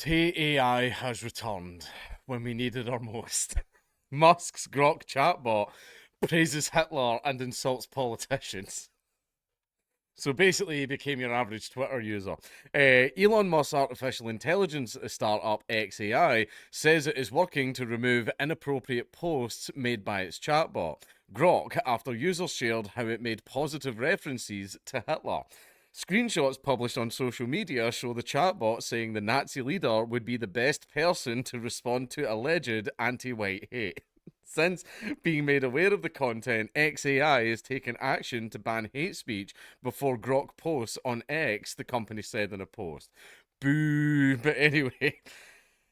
AI has returned when we needed her most. Musk's Grok chatbot praises Hitler and insults politicians. So basically, he became your average Twitter user. Elon Musk's artificial intelligence startup XAI says it is working to remove inappropriate posts made by its chatbot, Grok, after users shared how it made positive references to Hitler. Screenshots published on social media show the chatbot saying the Nazi leader would be the best person to respond to alleged anti white hate. Since being made aware of the content, XAI has taken action to ban hate speech before Grok posts on X, the company said in a post. Boo. But anyway,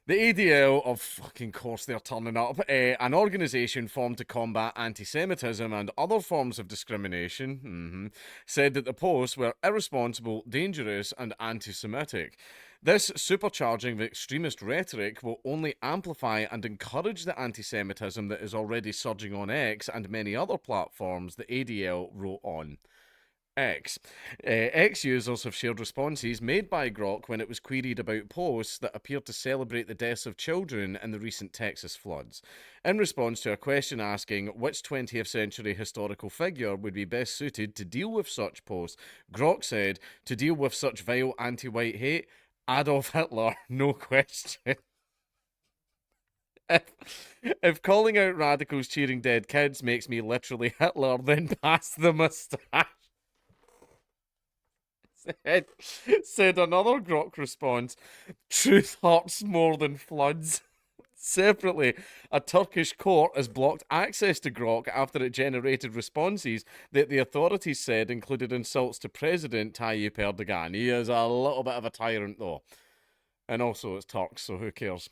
the ADL, of fucking course they're turning up, an organisation formed to combat anti-Semitism and other forms of discrimination, said that the posts were irresponsible, dangerous and anti-Semitic. This supercharging of extremist rhetoric will only amplify and encourage the anti-Semitism that is already surging on X and many other platforms, the ADL wrote on. X. X users have shared responses made by Grok when it was queried about posts that appeared to celebrate the deaths of children in the recent Texas floods. In response to a question asking which 20th century historical figure would be best suited to deal with such posts, Grok said, to deal with such vile anti white hate, Adolf Hitler, no question. If calling out radicals cheering dead kids makes me literally Hitler, then pass the moustache. Said another Grok response, truth hurts more than floods. Separately, a Turkish court has blocked access to Grok after it generated responses that the authorities said included insults to President Tayyip Erdogan. He is a little bit of a tyrant, though. And also, it's Turks, so who cares?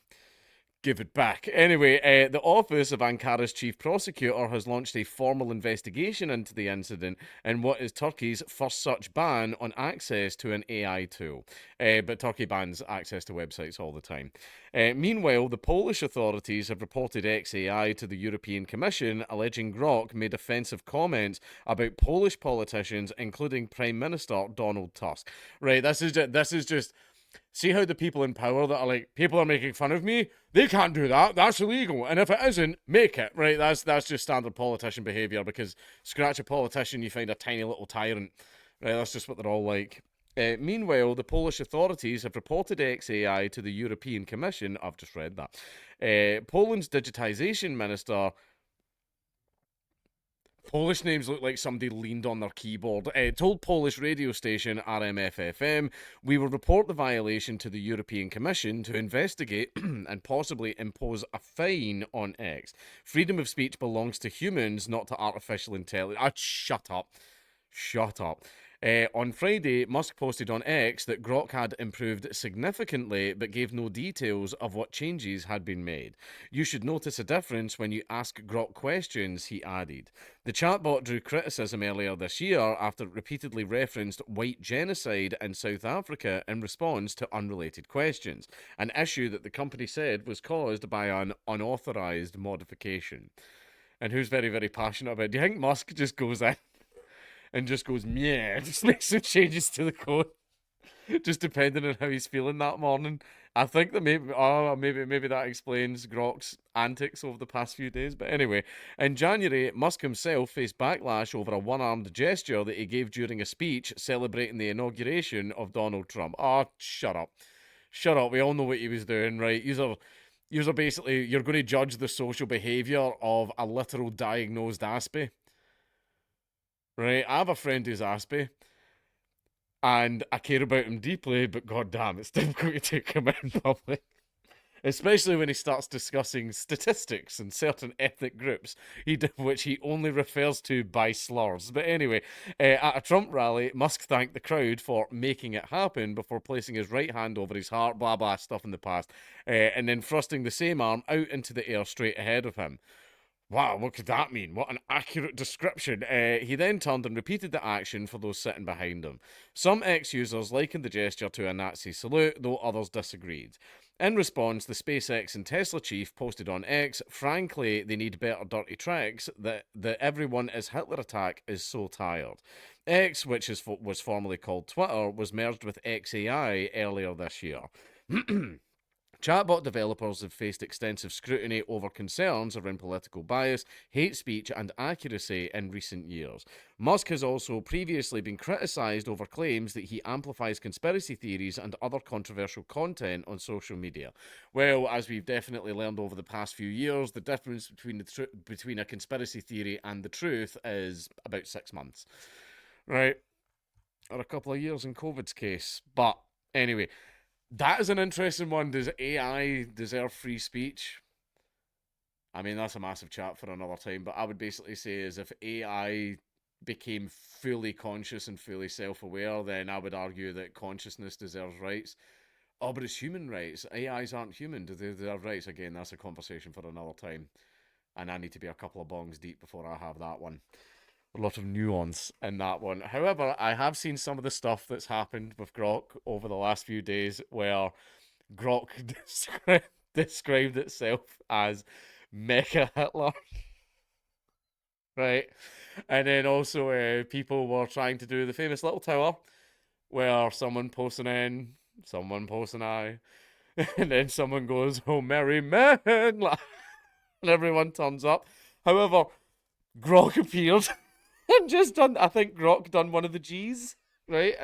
Give it back. Anyway, the office of Ankara's chief prosecutor has launched a formal investigation into the incident in what is Turkey's first such ban on access to an AI tool. But Turkey bans access to websites all the time. Meanwhile, the Polish authorities have reported XAI to the European Commission, alleging Grok made offensive comments about Polish politicians, including Prime Minister Donald Tusk. Right, this is just see how the people in power that are like, people are making fun of me, they can't do that, that's illegal, and if it isn't, make it, right? That's just standard politician behaviour, because scratch a politician, you find a tiny little tyrant, right? That's just what they're all like. Meanwhile, the Polish authorities have reported XAI to the European Commission. I've just read that. Poland's digitisation minister, Polish names look like somebody leaned on their keyboard. Told Polish radio station RMF-FM, we will report the violation to the European Commission to investigate and possibly impose a fine on X. Freedom of speech belongs to humans, not to artificial intelligence. Shut up. Shut up. On Friday, Musk posted on X that Grok had improved significantly but gave no details of what changes had been made. You should notice a difference when you ask Grok questions, he added. The chatbot drew criticism earlier this year after it repeatedly referenced white genocide in South Africa in response to unrelated questions, an issue that the company said was caused by an unauthorized modification. And who's very, very passionate about it? Do you think Musk just goes in and just goes, yeah, just makes some changes to the code, just depending on how he's feeling that morning? I think that maybe that explains Grok's antics over the past few days. But anyway, in January, Musk himself faced backlash over a one-armed gesture that he gave during a speech celebrating the inauguration of Donald Trump. Oh, shut up. Shut up. We all know what he was doing, right? You're basically, you're going to judge the social behaviour of a literal diagnosed Aspie. Right, I have a friend who's Aspie, and I care about him deeply, but goddamn, it's difficult to take him in public. Especially when he starts discussing statistics and certain ethnic groups, which he only refers to by slurs. But anyway, at a Trump rally, Musk thanked the crowd for making it happen before placing his right hand over his heart, blah blah stuff in the past, and then thrusting the same arm out into the air straight ahead of him. Wow, what could that mean? What an accurate description. He then turned and repeated the action for those sitting behind him. Some ex-users likened the gesture to a Nazi salute, though others disagreed. In response, the SpaceX and Tesla chief posted on X, frankly, they need better dirty tricks, that the everyone is Hitler attack is so tired. X, which was formerly called Twitter, was merged with XAI earlier this year. Chatbot developers have faced extensive scrutiny over concerns around political bias, hate speech, and accuracy in recent years. Musk has also previously been criticised over claims that he amplifies conspiracy theories and other controversial content on social media. Well, as we've definitely learned over the past few years, the difference between a conspiracy theory and the truth is about 6 months, right? Or a couple of years in COVID's case. But anyway, that is an interesting one. Does AI deserve free speech? I mean, that's a massive chat for another time, but I would basically say is if AI became fully conscious and fully self-aware, then I would argue that consciousness deserves rights. Oh, but it's human rights. AIs aren't human. Do they deserve rights? Again, that's a conversation for another time. And I need to be a couple of bongs deep before I have that one. A lot of nuance in that one. However, I have seen some of the stuff that's happened with Grok over the last few days where Grok described itself as Mechahitler, right? And then also people were trying to do the famous little tower where someone posts an N, someone posts an I, and then someone goes, "Oh, merry men," and everyone turns up. However, Grok appeared and just done. I think Grok done one of the G's, right?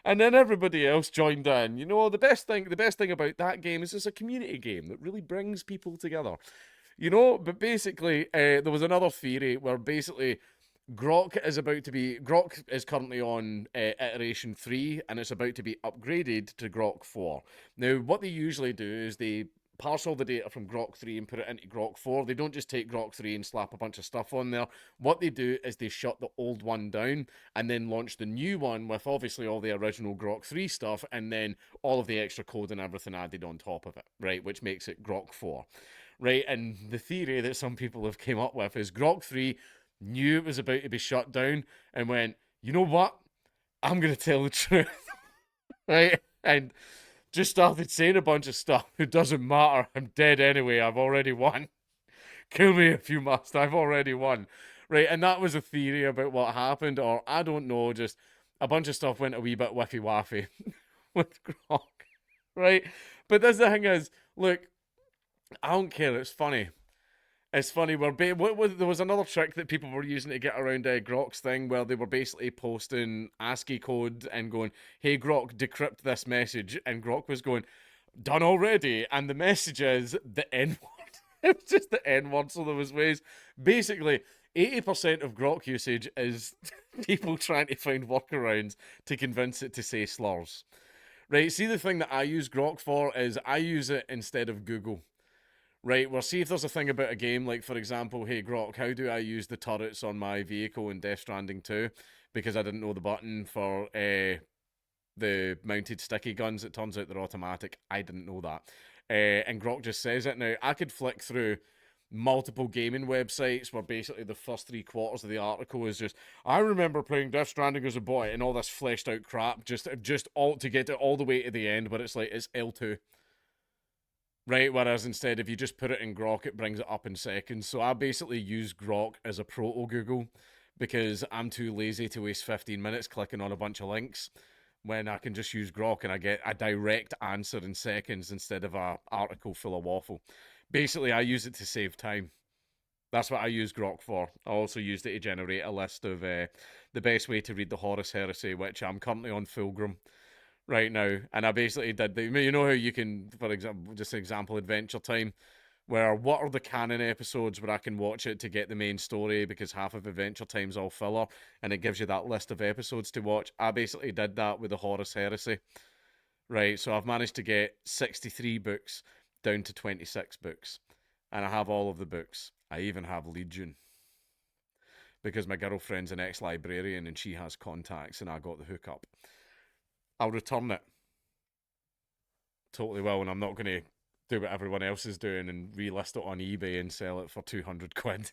And then everybody else joined in. You know, the best thing about that game is it's a community game that really brings people together. You know, but basically, there was another theory where basically Grok is currently on iteration 3 and it's about to be upgraded to Grok 4. Now, what they usually do is they parse all the data from Grok 3 and put it into Grok 4. They don't just take Grok 3 and slap a bunch of stuff on there. What they do is they shut the old one down and then launch the new one with obviously all the original Grok 3 stuff and then all of the extra code and everything added on top of it, right? Which makes it Grok 4. Right, and the theory that some people have came up with is Grok 3 knew it was about to be shut down and went, you know what? I'm going to tell the truth, right? And just started saying a bunch of stuff. It doesn't matter. I'm dead anyway. I've already won. Kill me if you must. I've already won. Right, and that was a theory about what happened, or I don't know, just a bunch of stuff went a wee bit whiffy waffy with Grok, right? But the thing is, look, I don't care. It's funny. It's funny. There was another trick that people were using to get around Grok's thing, where they were basically posting ASCII code and going, "Hey Grok, decrypt this message," and Grok was going, "Done already." And the message is the N word. It was just the N word. So there was ways. Basically, 80% of Grok usage is people trying to find workarounds to convince it to say slurs. Right. See, the thing that I use Grok for is I use it instead of Google. Right, well, see if there's a thing about a game, like, for example, hey, Grok, how do I use the turrets on my vehicle in Death Stranding 2? Because I didn't know the button for the mounted sticky guns. It turns out they're automatic. I didn't know that. And Grok just says it. Now, I could flick through multiple gaming websites where basically the first 3 quarters of the article is just, I remember playing Death Stranding as a boy, and all this fleshed out crap, just all to get it all the way to the end, but it's like, it's L2. Right, whereas instead, if you just put it in Grok, it brings it up in seconds. So I basically use Grok as a proto Google because I'm too lazy to waste 15 minutes clicking on a bunch of links when I can just use Grok and I get a direct answer in seconds instead of a article full of waffle. Basically, I use it to save time. That's what I use Grok for. I also used it to generate a list of the best way to read the Horus Heresy, which I'm currently on Fulgrim right now, and I basically did the. You know how you can, for example, just an example, Adventure Time, where what are the canon episodes where I can watch it to get the main story because half of Adventure Time's all filler, and it gives you that list of episodes to watch. I basically did that with the Horus Heresy, right? So I've managed to get 63 books down to 26 books, and I have all of the books. I even have Legion because my girlfriend's an ex-librarian and she has contacts, and I got the hookup. I'll return it. Totally will, and I'm not going to do what everyone else is doing and relist it on eBay and sell it for 200 quid.